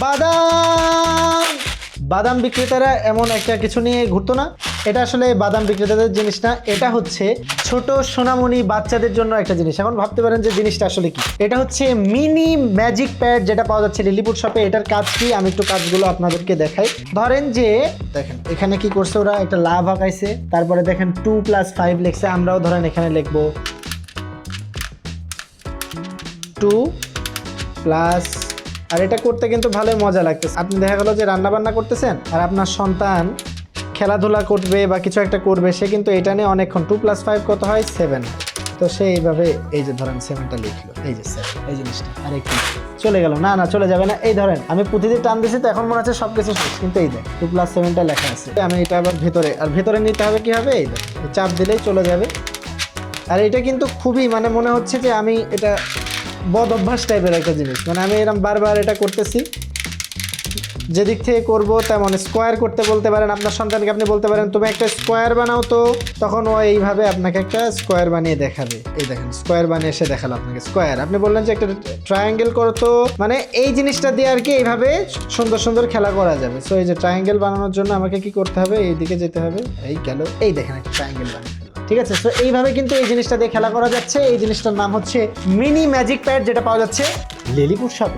বাদাম বাদাম বিক্রেতারা এমন একটা কিছু নিয়ে ঘুরতো না, এটা আসলে বাদাম বিক্রেতাদের জিনিস না, এটা হচ্ছে ছোট সোনামণি বাচ্চাদের জন্য একটা জিনিস। এখন ভাবতে পারেন যে জিনিসটা আসলে কি। এটা হচ্ছে মিনি ম্যাজিক প্যাড, যেটা পাওয়া যাচ্ছে লিলিপুর শপে। এটার কাজ কি, আমি একটু কাজগুলো আপনাদেরকে দেখাই। ধরেন যে দেখেন এখানে কি করছে, ওরা একটা লাভ আঁকাইছে, তারপরে দেখেন 2+5 লিখছে। আমরাও ধরেন এখানে লিখবো 2+, আর এটা করতে কিন্তু ভালোই মজা লাগতেছে। আপনি দেখা গেল যে রান্না বান্না করতেছেন আর আপনার সন্তান খেলাধুলা করবে বা কিছু একটা করবে, সে কিন্তু এটা নিয়ে অনেকক্ষণ 2+5 কত হয় 7, তো সে এইভাবে এই যে ধরেন 7টা লিখলো, এই যে 7 এই জিনিসটা, আর একটু চলে গেল, না না চলে যাবে না। এই ধরেন আমি পুঁথিতে টান দিছি, তো এখন মনে হচ্ছে সবকিছু শেষ, কিন্তু এই দেখ 2+7টা লেখা আছে। আমি এটা আবার ভেতরে, আর ভেতরে নিতে হবে কি হবে, এই দেখ চাপ দিলেই চলে যাবে। আর এটা কিন্তু খুবই মানে মনে হচ্ছে যে আমি এটা বদ অভ্যাস টাইপের একটা জিনিস, মানে আমি এরকম বারবার এটা করতেছি। যেদিক থেকে করবো তেমন স্কোয়ার করতে বলতে পারেন আপনার সন্তানকে, আপনি বলতে পারেন তুমি একটা স্কোয়ার বানাও, তো তখন ও এইভাবে আপনাকে একটা স্কোয়ার বানিয়ে দেখাবে। এই দেখেন স্কোয়ার বানিয়ে এসে দেখালো আপনাকে স্কোয়ার। আপনি বললেন যে একটা ট্রায়াঙ্গেল করো, তো মানে এই জিনিসটা দিয়ে আর কি এইভাবে সুন্দর সুন্দর খেলা করা যাবে। সো এই যে ট্রায়াঙ্গেল বানানোর জন্য আমাকে কি করতে হবে, এই দিকে যেতে হবে, এই গেল, এই দেখেন একটা ট্রায়াঙ্গেল বানিয়ে। ঠিক আছে, তো এইভাবে কিন্তু এই জিনিসটা দিয়ে খেলা করা যাচ্ছে। এই জিনিসটার নাম হচ্ছে মিনি ম্যাজিক প্যাড, যেটা পাওয়া যাচ্ছে লিলিপুর শপে।